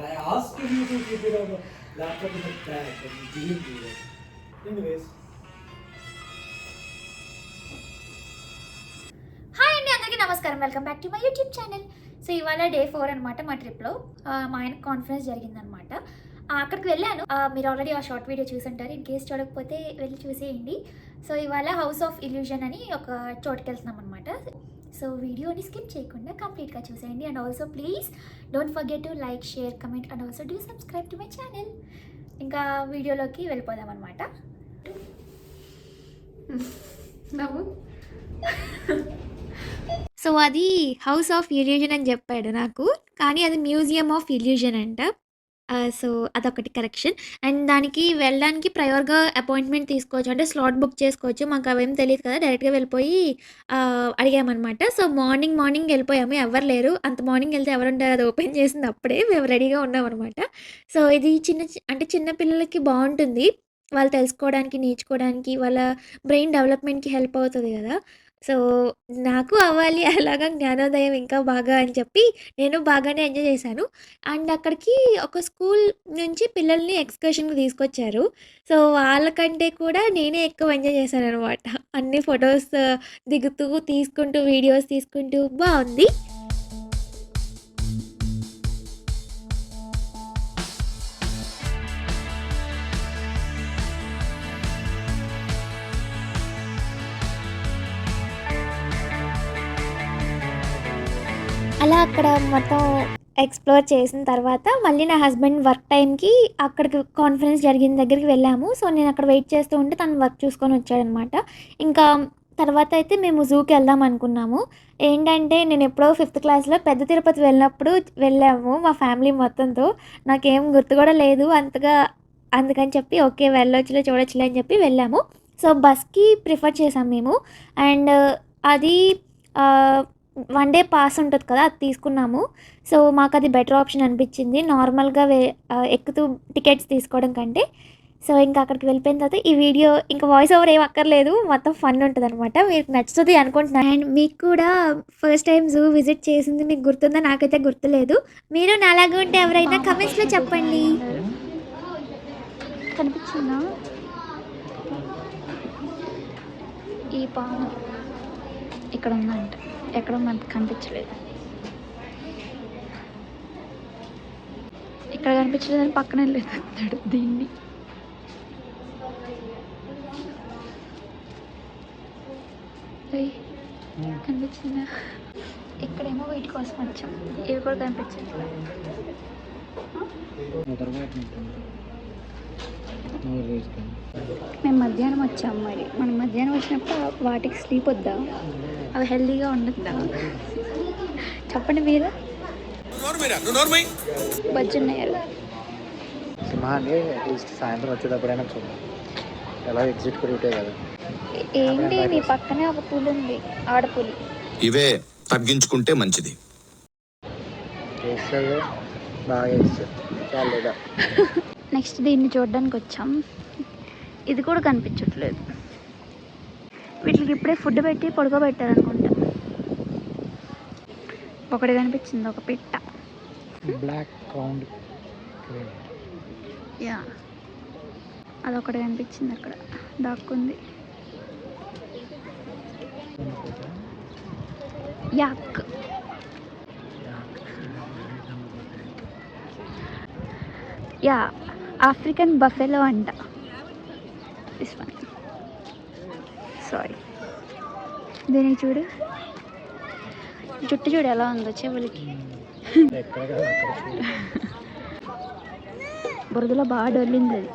I asked you to keep it on the laptop in the bag, but you didn't do that. Anyways. Hi అండి, అందరికీ నమస్కారం. Welcome back to my YouTube channel. So ఇవాళ day 4 అనమాట. మా ట్రిప్లో మా ఆయనకు కాన్ఫరెన్స్ జరిగిందనమాట. అక్కడికి వెళ్ళాను. మీరు ఆల్రెడీ ఆ షార్ట్ వీడియో చూసుంటారు. ఇన్ కేస్ చూడకపోతే వెళ్ళి చూసేయండి. సో ఇవాళ హౌస్ ఆఫ్ ఇల్యూజన్ అని ఒక చోటుకి వెళ్తున్నాం అనమాట. సో వీడియోని స్కిప్ చేయకుండా కంప్లీట్గా చూసేయండి. And also please don't forget to like, share, comment and also do subscribe to my channel. ఇంకా వీడియోలోకి వెళ్ళిపోదాం అనమాట. నవ్వు. సో అది హౌస్ ఆఫ్ ఇల్యూజన్ అని చెప్పాడు నాకు, కానీ అది మ్యూజియం ఆఫ్ ఇల్యూజన్ అంట. సో అదొకటి కరెక్షన్. అండ్ దానికి వెళ్ళడానికి ప్రయర్గా అపాయింట్మెంట్ తీసుకోవచ్చు, అంటే స్లాట్ బుక్ చేసుకోవచ్చు. మాకు అవేం తెలియదు కదా, డైరెక్ట్గా వెళ్ళిపోయి అడిగామన్నమాట. సో మార్నింగ్ వెళ్ళిపోయాము, ఎవరు లేరు. అంత మార్నింగ్ వెళ్తే ఎవరు ఉంటారు, అది ఓపెన్ చేసింది అప్పుడే మేము రెడీగా ఉన్నామన్నమాట. సో ఇది చిన్న పిల్లలకి బాగుంటుంది, వాళ్ళు తెలుసుకోవడానికి, నేర్చుకోవడానికి, వాళ్ళ బ్రెయిన్ డెవలప్మెంట్కి హెల్ప్ అవుతుంది కదా. సో నాకు అవ్వాలి అలాగా జ్ఞానోదయం ఇంకా బాగా అని చెప్పి నేను బాగానే ఎంజాయ్ చేశాను. అండ్ అక్కడికి ఒక స్కూల్ నుంచి పిల్లల్ని ఎక్స్కర్షన్కి తీసుకొచ్చారు. సో వాళ్ళకంటే కూడా నేనే ఎక్కువ ఎంజాయ్ చేశాను అనమాట. అన్ని ఫొటోస్ దిగుతూ, తీసుకుంటూ, వీడియోస్ తీసుకుంటూ బాగుంది. అలా అక్కడ మొత్తం ఎక్స్ప్లోర్ చేసిన తర్వాత మళ్ళీ నా హస్బెండ్ వర్క్ టైంకి అక్కడికి కాన్ఫరెన్స్ జరిగిన దగ్గరికి వెళ్ళాము. సో నేను అక్కడ వెయిట్ చేస్తూ ఉంటే తను వర్క్ చూసుకొని వచ్చాడనమాట. ఇంకా తర్వాత అయితే మేము జూకి వెళ్దాం అనుకున్నాము. ఏంటంటే నేను ఎప్పుడో 5th క్లాస్లో పెద్ద తిరుపతి వెళ్ళినప్పుడు వెళ్ళాము మా ఫ్యామిలీ మొత్తంతో. నాకేం గుర్తు కూడా లేదు అంతగా, అందుకని చెప్పి ఓకే వెళ్ళొచ్చులే, చూడొచ్చులే అని చెప్పి వెళ్ళాము. సో బస్కి ప్రిఫర్ చేసాం మేము. అండ్ అది 1 డే పాస్ ఉంటుంది కదా, అది తీసుకున్నాము. సో మాకు అది బెటర్ ఆప్షన్ అనిపించింది నార్మల్గా ఎక్కుతూ టికెట్స్ తీసుకోవడం కంటే. సో ఇంకా అక్కడికి వెళ్ళిపోయిన తర్వాత ఈ వీడియో ఇంకా వాయిస్ ఓవర్ ఏం అక్కర్లేదు, మొత్తం ఫన్ ఉంటుంది అనమాట. మీకు నచ్చుతుంది అనుకుంటున్నాను. అండ్ మీకు కూడా ఫస్ట్ టైం జూ విజిట్ చేసింది మీకు గుర్తుందా? నాకైతే గుర్తులేదు. మీరు నాలాగా ఉంటే ఎవరైనా కమెంట్స్లో చెప్పండి. కనిపించిందా ఈ పాము? ఇక్కడ ఉందంట, ఎక్కడ మనకు కనిపించలేదు. ఇక్కడ కనిపించలేదని పక్కన వెళ్ళేస్తాడు దీన్ని. కనిపించిందా? ఇక్కడేమో వీటి కోసం వచ్చాం, ఇవి కూడా కనిపించట్లేదు. మేము మధ్యాహ్నం వచ్చాము. మరి మనం మధ్యాహ్నం వచ్చినప్పుడు వాటికి స్లీప్ వద్దా? అవి హెల్దీగా ఉండద్దా? చెప్పండి మీరు. బజ్జున్నాయారు సింహాన్ని అట్లీస్ట్ సాయంత్రం వచ్చేటప్పుడైనా చూద్దాం, ఎలా ఎగ్జిట్ కూడా ఉంటాయి కదా. ఏంటి మీ పక్కనే ఒక పులి ఉంది, ఆడపులి. ఇవే తగ్గించుకుంటే మంచిది. బాగా చాలా. నెక్స్ట్ దీన్ని చూడడానికి వచ్చాం. ఇది కూడా కనిపించట్లేదు. వీటికి ఇప్పుడే ఫుడ్ పెట్టి పడుకోబెట్టారు అనుకుంటా. ఒకటి కనిపించింది, ఒక పిట్ట. Black round. యా, అదొకటి కనిపించింది అక్కడ దాక్కుంది. యాక్. యా, ఆఫ్రికన్ బఫెలో అంట. This one. సారీ, దీనికి చూడు, జుట్టు చూడు ఎలా ఉందో చెవులకి. బురదలో బాగా డొల్లింది అది.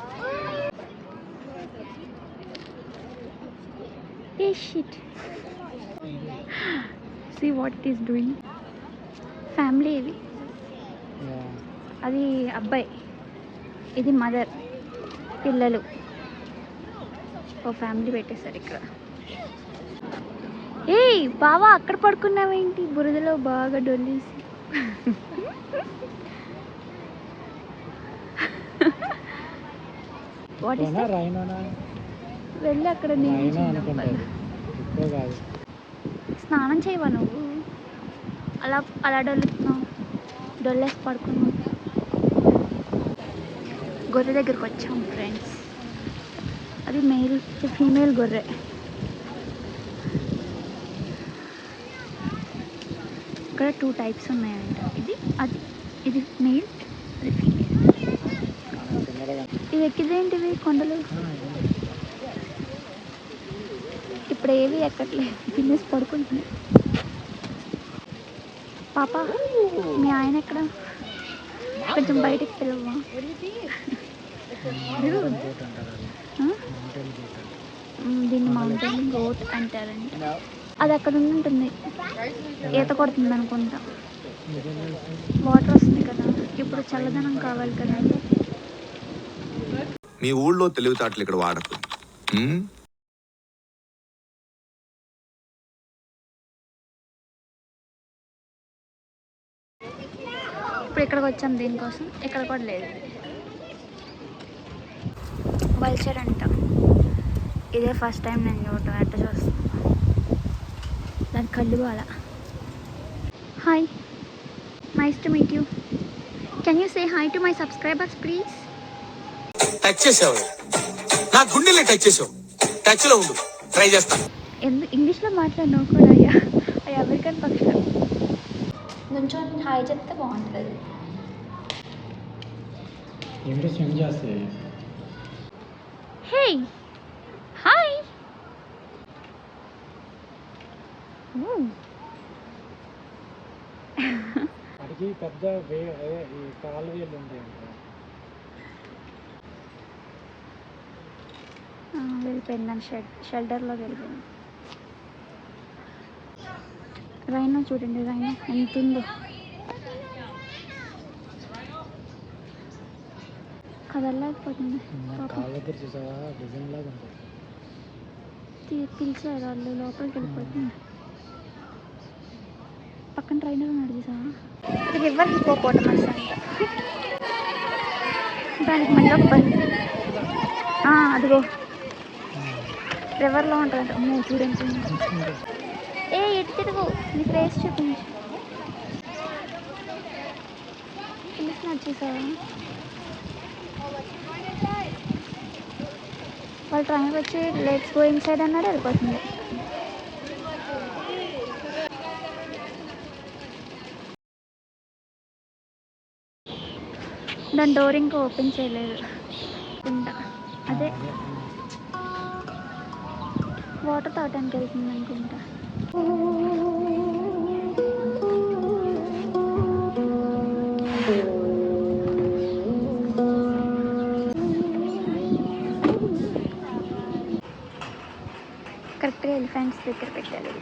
ఏ shit, see what it is doing. Family ఇది, అది అబ్బాయి, ఇది మదర్, పిల్లలు. ఓ ఫ్యామిలీ పెట్టేశారు ఇక్కడ. ఏయ్ బావా, అక్కడ పడుకున్నావేంటి బురదలో బాగా డొల్లేసి? వెళ్ళి అక్కడ స్నానం చేయవా నువ్వు? అలా డొల్లుతున్నావు, డొల్లేసి పడుకున్నావు. గొర్రె దగ్గరికి వచ్చాం ఫ్రెండ్స్. అది మేల్ ఫీమేల్ గొర్రె. ఇక్కడ 2 టైప్స్ ఉన్నాయంట. ఇది మేల్, అది ఫీమేల్. ఇవి ఎక్కిదేంటివి కొండలు? ఇప్పుడు ఏవి ఎక్కట్లేదు, తినేసి పడుకుంటున్నాయి. పాప మీ ఆయన ఎక్కడ? కొంచెం బయటికి పిలవా? దీన్ని మౌంటైన్ గోట్ అంటారండి. అది అక్కడ ఉంటుంది, ఈత కొడుతుంది అనుకుంటా. వాటర్ వస్తుంది కదా, ఇప్పుడు చల్లదనం కావాలి కదా. మీ ఊళ్ళో తెలివితేటలు ఇక్కడ వాడకు. ఇప్పుడు ఇక్కడికి వచ్చాం దీనికోసం. ఇక్కడ కూడా లేదు. వల్చర్ అంట. ఇదే ఫస్ట్ టైం నేను చూడటం. ఎట్ట చూస్తాను, దాని కళ్ళు బాల. Hi, nice to meet you. Can you say hi to my subscribers please? Touch చేసావు, నా గుండెల్ని టచ్ చేసావు. టచ్ లో ఉండు, ట్రై చేస్తాను. ఇంగ్లీష్లో మాట్లాడినావు కూడా. అయ్యా అమెరికన్ పక్షులు నుంచొని హాయ్ చెప్తే బాగుంటుంది. Hey hi. అడిగి పెద్ద కాలువేలు ఉంటాయి. వెళ్ళిపోయింది, దాని షెల్టర్లోకి వెళ్ళిపోయింది. రైనో చూడండి, రైనో ఎంత ఉందో. కదలలేకపోతుంది. పిలిచారు వాళ్ళు, లోపలికి వెళ్ళిపోతుంది. పక్కన ట్రైనర్ ఉన్నాడు చూసావా? ఇది రివర్ హిప్పోపోటమస్ అంట. దానికి మళ్ళీ అదిగో రివర్లో ఉంటుంది. చూడండి. ఎటు తిరుగు, నీ ఫేస్ చూపించు. పిలుస్తున్నాడు చూసావా? వాళ్ళు ట్రైన్ వచ్చి లెట్స్ గో ఇన్సైడ్ అన్నారు, వెళ్ళిపోతుంది. దాని డోర్ ఇంకా ఓపెన్ చేయలేదు. అదే వాటర్ తాగడానికి వెళ్తుంది అనుకుంటా. కరెక్ట్గా ఎలిఫెంట్స్ దగ్గర పెట్టాలి.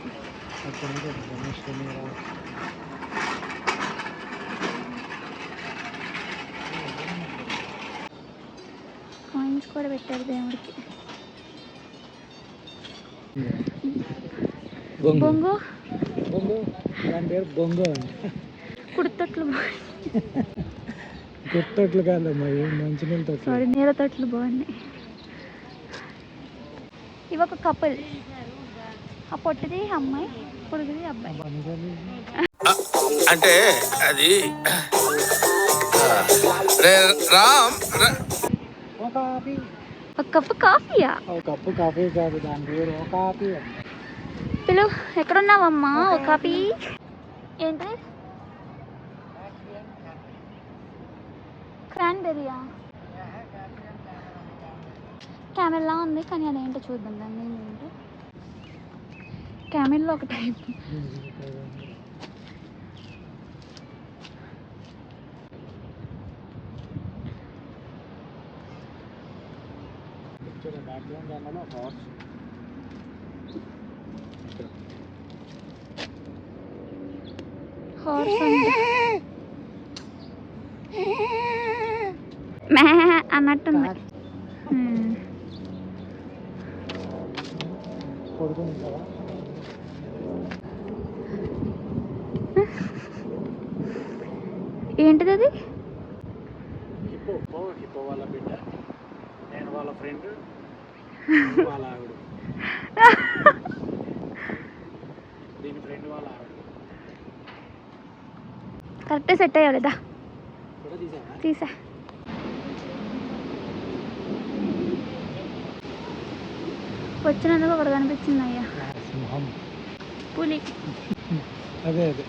కాయిన్స్ కూడా పెట్టారు దేవుడికి. బొంగు, దాని పేరు బొంగు. కుడితొట్లు, గుట్టొట్లు కాదు, మంచి నీళ్ళతో. సారీ, నీళ్ళ తొట్లు బాగున్నాయి. ఇవి ఒక కపుల్. ఆ పొట్టిది అమ్మాయి, పొడుగుది అబ్బాయి. అంటే అది రామ్ ఒక కప్పు కాఫీయా? ఒక కప్పు కాఫీ కాదు, దాని పేరు ఒక కాఫీ. పిలు, ఎక్కడున్నావమ్మా? ఒక కాఫీ ఏంటి? క్రాన్బెర్రీయా? క్యామెల్లా ఉంది, కానీ అదేంటో చూద్దాం. దాన్ని ఏంటంటే క్యామెల్లో ఒక టైప్. హార్స్ మే అన్నట్టుంది. ఏంటిది అది? హిప్పో వాళ్ళ బిడ్డ, నేను వాళ్ళ ఫ్రెండ్, వాళ్ళ ఆవిడ. దీని ఫ్రెండ్ వాళ్ళ ఆవిడ. కరెక్ట్ సెట్ అయ్యావు లేదా? తీసా. వచ్చినందుకు ఒకటి కనిపించింది అయ్యా, సింహం. పులి. అదే అదే.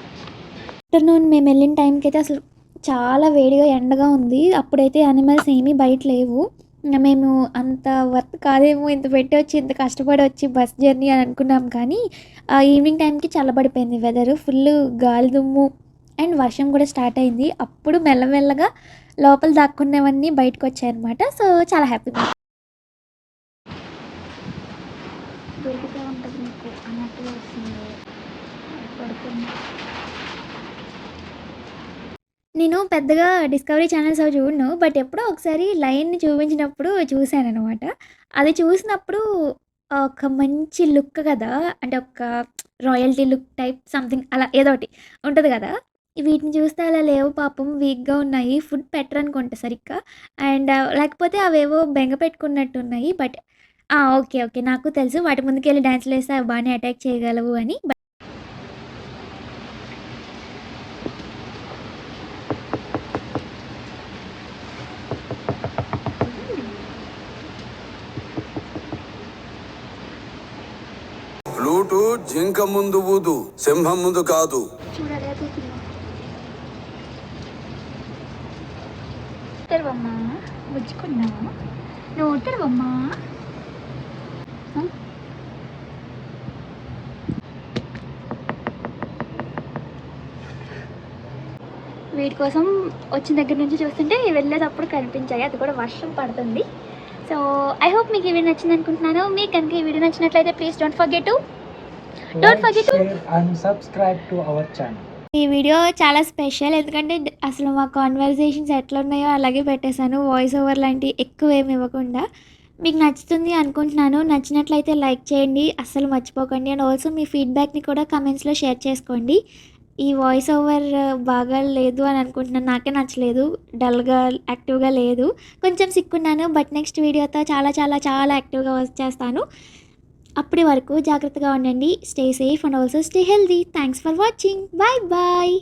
ఆఫ్టర్నూన్ మేము వెళ్ళిన టైంకి అయితే అసలు చాలా వేడిగా ఎండగా ఉంది. అప్పుడైతే యానిమల్స్ ఏమీ బయట లేవు. మేము అంత వర్త్ కాదేమో ఇంత పెట్టి వచ్చి ఇంత కష్టపడి వచ్చి బస్ జర్నీ అని అనుకున్నాం, కానీ ఈవినింగ్ టైంకి చల్లబడిపోయింది వెదర్. ఫుల్ గాలి దుమ్ము అండ్ వర్షం కూడా స్టార్ట్ అయింది. అప్పుడు మెల్లమెల్లగా లోపల దాక్కున్నవన్నీ బయటకు వచ్చాయన్నమాట. సో చాలా హ్యాపీగా దొరికితే ఉంటుంది మీకు అన్నట్టుగా వస్తుంది. నేను పెద్దగా డిస్కవరీ ఛానల్స్ అవి చూడను, బట్ ఎప్పుడో ఒకసారి లయన్ని చూపించినప్పుడు చూశాననమాట. అది చూసినప్పుడు ఒక మంచి లుక్ కదా, అంటే ఒక రాయల్టీ లుక్ టైప్ సంథింగ్ అలా ఏదో ఒకటి ఉంటుంది కదా. వీటిని చూస్తే అలా లేవు పాపం, వీక్గా ఉన్నాయి, ఫుడ్ పెట్టరనుకుంటా సరిగ్గా. అండ్ లేకపోతే అవేవో బెంగ పెట్టుకున్నట్టు ఉన్నాయి. బట్ ఓకే ఓకే, నాకు తెలుసు వాటి ముందుకెళ్ళి డ్యాన్స్లు వేస్తే అవి బాగానే అటాక్ చేయగలవు అని. ఫ్లూటు జింక ముందు ఊదు, సింహం ముందు కాదు. తెరవమ్మా, బుజ్జుకున్నావా నువ్వు? తెరవమ్మా. వీటి కోసం వచ్చిన దగ్గర నుంచి చూస్తుంటే వెళ్ళేటప్పుడు కనిపించాయి, అది కూడా వర్షం పడుతుంది. సో ఐ హోప్ మీకు ఈ వీడియో నచ్చింది అనుకుంటున్నాను. మీకు కనుక ఈ వీడియో నచ్చినట్లయితే please don't forget to and subscribe to our channel. ఈ వీడియో చాలా స్పెషల్, ఎందుకంటే అసలు మా కాన్వర్సేషన్స్ ఎట్లా ఉన్నాయో అలాగే పెట్టేశాను, వాయిస్ ఓవర్ లాంటివి ఎక్కువ ఏమి ఇవ్వకుండా. మీకు నచ్చుతుంది అనుకుంటున్నాను. నచ్చినట్లయితే లైక్ చేయండి, అస్సలు మర్చిపోకండి. అండ్ ఆల్సో మీ ఫీడ్బ్యాక్ని కూడా కమెంట్స్లో షేర్ చేసుకోండి. ఈ వాయిస్ ఓవర్ బాగా లేదు అని అనుకుంటున్నాను, నాకే నచ్చలేదు, డల్గా యాక్టివ్గా లేదు, కొంచెం సిక్కున్నాను. బట్ నెక్స్ట్ వీడియోతో చాలా చాలా చాలా యాక్టివ్గా వచ్చేస్తాను. అప్పటి వరకు జాగ్రత్తగా ఉండండి. Stay safe and also stay healthy. Thanks for watching. Bye bye.